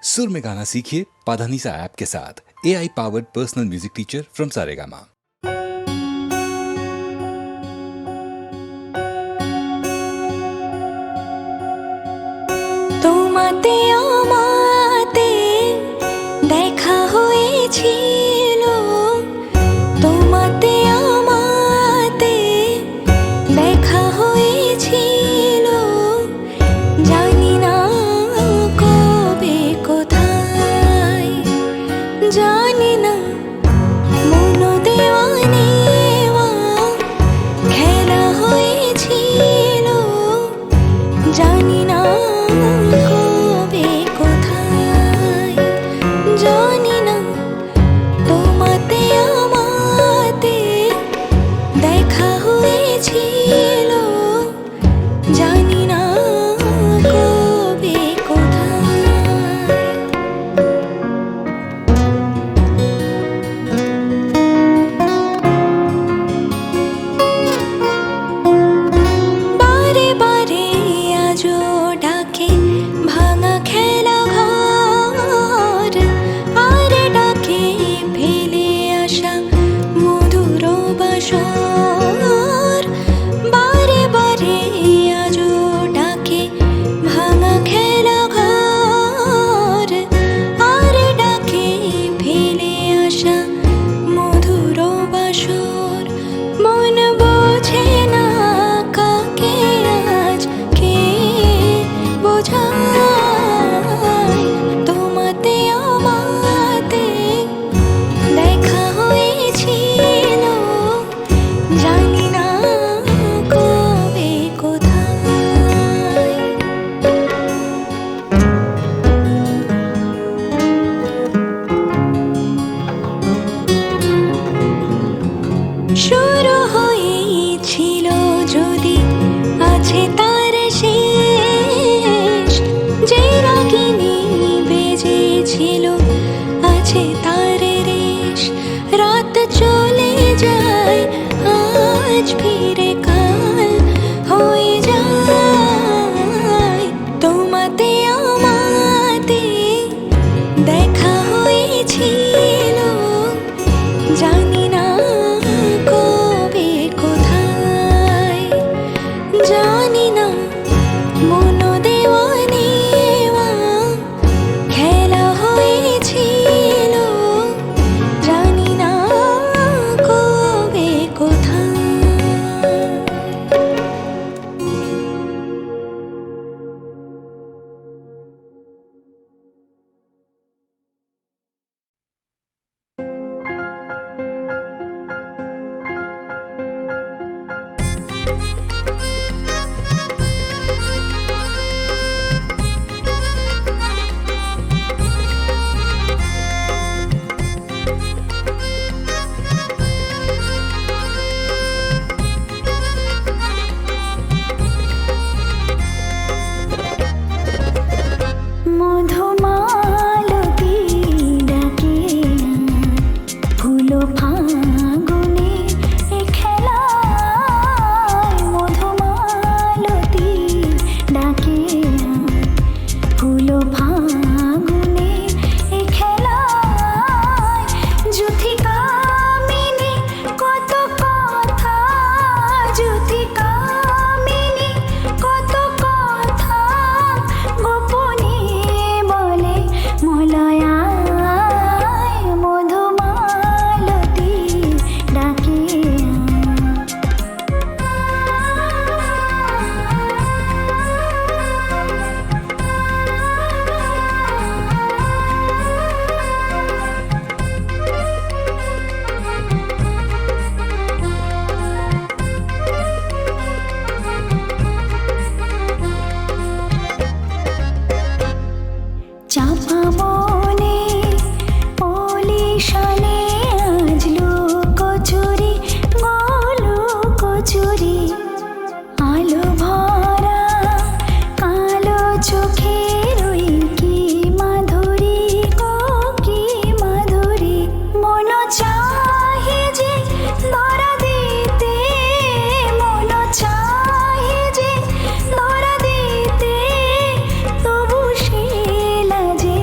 सुर में गाना सीखिए पाधानीसा ऐप के साथ। AI powered personal music teacher from Saregama. তোমাতে আমাতে দেখা হয়েছিল, তোমাতে আমাতে দেখা হয়েছিল, জানি না কবে কোথায়, জানি না মন দেওয়া নেওয়া খেলা হয়েছিল, জানি না কবে কোথায়, জানি না তোমাতে আমাতে দেখা হয়েছিল, জানি না কবে কোথায়। বারে বারে আজও ডাকে ভাঙা খেলা ঘর, আর ডাকে ফেলে আসা মধুর বাসর। বারে বারে আজও ডাকে ভাঙা খেলা ঘর, আর ডাকে ফেলে আসা মধুর বাসর। মন বোঝে না কাকে আজ কে বোঝায়, তোমাতে আমাতে দেখা হয়েছিল, জানি না কবে কোথায়। শুরু হয়েছিল যদি আছে তার শেষ, যে রাগিনী বেজেছিল আছে তার রেশ। রাত চলে যায় আজ ফিরে কাল হয়ে যায়, তোমাতে আমাতে দেখা হয়েছিল, জানি না কবে কোথায়, জানি না মন দেওয়া নেওয়া খেলা হয়েছিল, জানি না কবে কোথায়। মধুমালতী ডাকে ফুল ফাগুনে এ খেলায়, মধুমালতী ডাকে ফুল ফাগুনে এ খেলায়। জ্যোতিকামিনী কত কথা, জ্যোতিকামিনী কত কথা গোপনে বলে মলয়ায়, মধুমালতী ডাকে। চাপা বনে পলিশনে আজ লুকোচুরি, লুকোচুরি, আলো ভরা কালো চোখের ওই কি মাধুরী, কি মাধুরী। মন চাহে যে ধরা দিতে, মন চাহে যে ধরা দিতে, তবু সে লাজে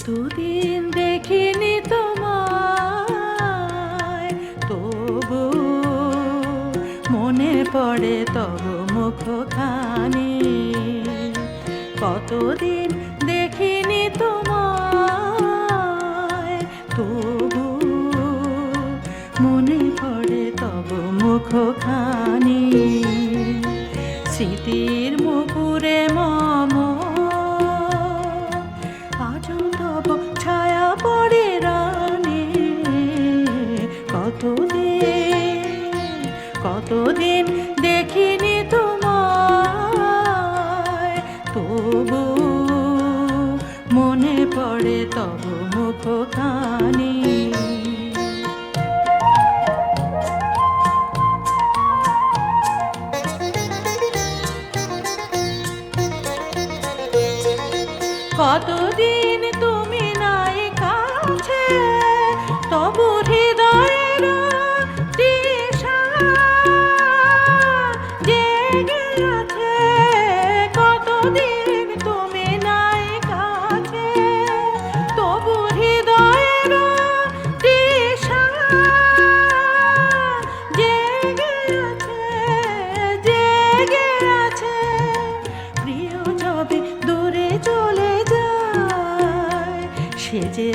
কতদিন দেখিনি তোমায়, তবু মনে পড়ে তব মুখখানি। কতদিন দেখিনি তোমায়, তবু মনে পড়ে তব মুখখানি। স্মৃতির মুকুরে মম আজও তব ছায়া পড়ে রানে। কতদিন দেখিনি তোমায়, তবু মনে পড়ে তব মুখখানি। কতদিন তুমি নাই কাছে, তবু হৃদয়ের তৃষা জেগে আছে। কতদিন তুমি নাই কাছে, তবু হৃদয়ের তৃষা জেগে আছে, জেগে আছে। প্রিয় যবে দূরে চলে যায়, সে যে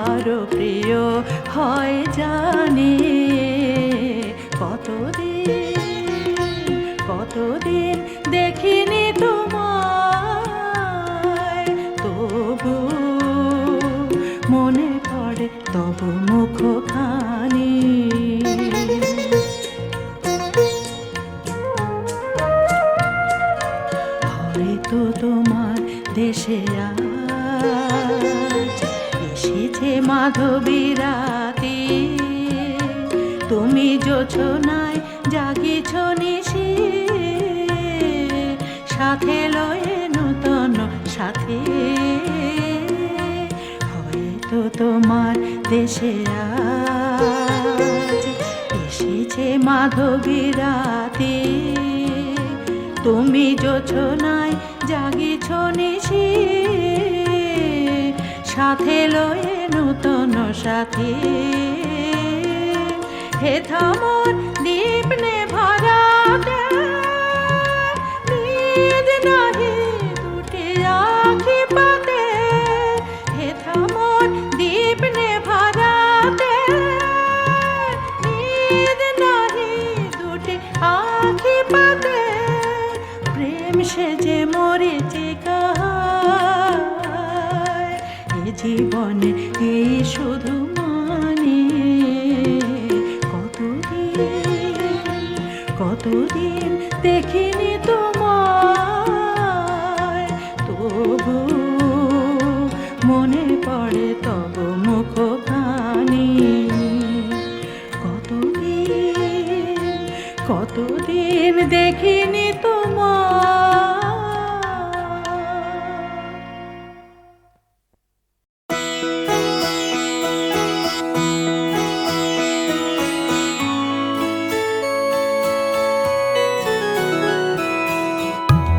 আরো প্রিয় হয় জানে। কতদিন দেখিনি তোমায়, তবু মনে পড়ে তব মুখখানি। হয়তো তোমার দেশে আজ এসেছে মাধবী রাতে, তুমি জোছনায় জাগিছ নিশি, সাথে লয়ে নূতন সাথে। হয়তো তোমার দেশে আজ এসেছে মাধবী রাতে, তুমি জোছনায় জাগিছ নিশি, সাথে লয়ে নূতন সাথে। হে থামর দীপ নে ভরাতে, নিদ নাহি দুটি আখি পাতে। হে থামর দীপ নে ভরাতে, নিদ নাহি দুটি আখি পাতে। প্রেম সেজে মরেছে কাহায়, এ জীবনে এই শুধু মানে। কতদিন দেখিনি তোমায়, তবু মনে পড়ে তব মুখখানি। কতদিন দেখিনি তোমায়।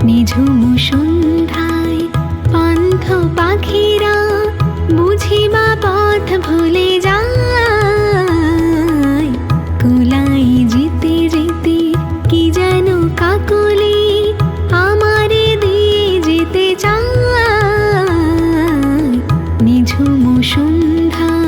নিঝুম সন্ধ্যায় পান্থ পাখিরা বুঝিবা পথ ভুলে যায়। কুলাই যেতে যেতে কি যেন কাকলি আমারে দিয়ে যেতে চায়। নিঝুম সন্ধ্যায়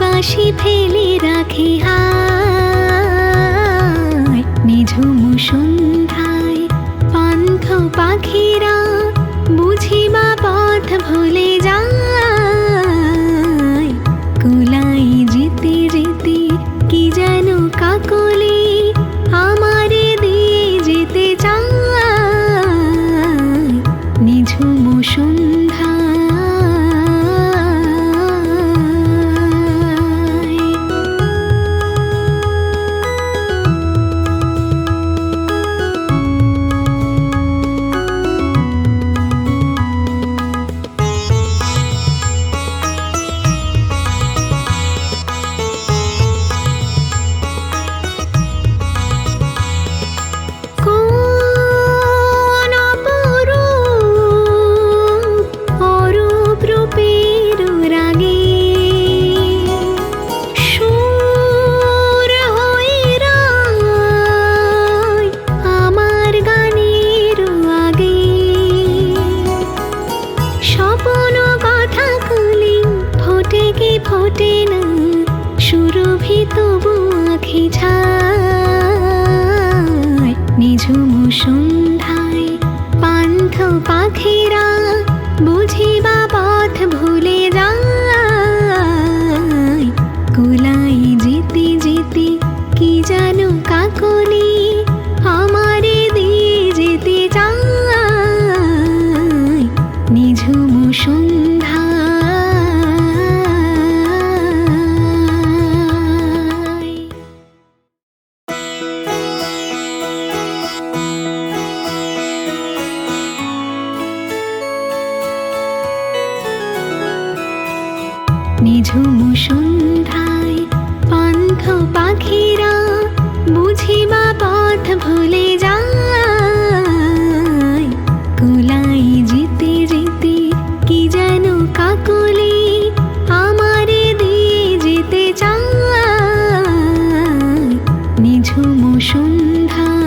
বাঁশি ফেলে রাখে হায়। নিঝুম সন্ধ্যায় পান্থ পাখিরা সন্ধ্যায় পান্থ পাখিরা বুঝিবা পথ ভুলে যায়, কুলাই যেতে যেতে কি যেন কাকলি আমারে দিয়ে যেতে চায়, নিঝুম সন্ধ্যায়। নিঝুম সন্ধ্যায় পান্থ পাখিরা বুঝিবা পথ ভুলে যায়, কুলাই যেতে যেতে কি যেন কাকলি আমারে দিয়ে যেতে চায়, নিঝুম সন্ধ্যায়।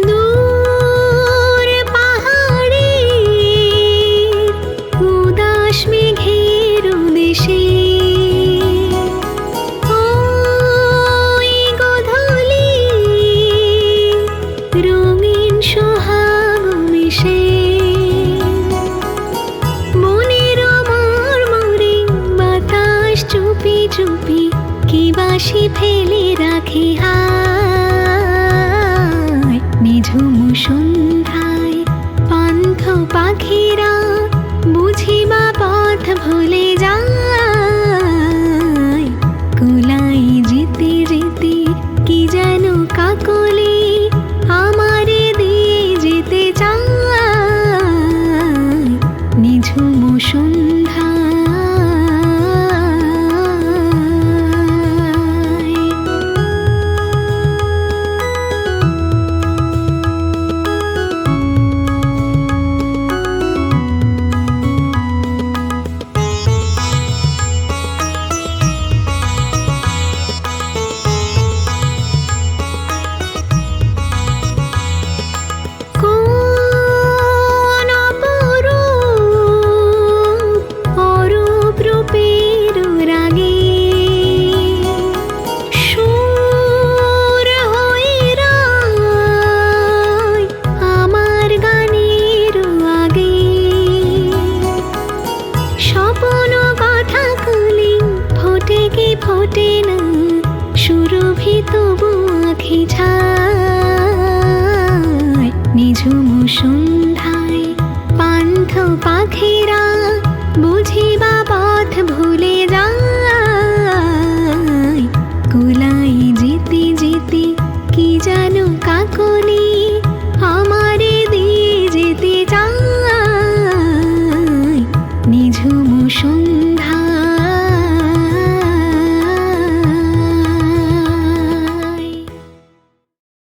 দূর পাহাড়ে উদাস মেঘের দেশে ওই গোধূলি রঙিন সোহাগ মিশে, মনের মর্মরে বাতাস চুপি চুপি কি বাঁশি ফেলে রাখে হায়, নিঝুম সন্ধ্যায় পান্থ পাখিরা বুঝিবা পথ ভুলে যায়, কুলাই যেতে যেতে কি যেন কাকলি আমারে দিয়ে যেতে চায়, নিঝুম সন্ধ্যায়। কোন অরূপ রূপের রাগে সুর হয়ে রায় আমার গানের আগে, স্বপ্ন কথা কলি ফোটে কি ফোটে না সুরভিত আঁখি ছায়, নিঝুম সন্ধ্যায় পান্থ পাখিরা বুঝিবা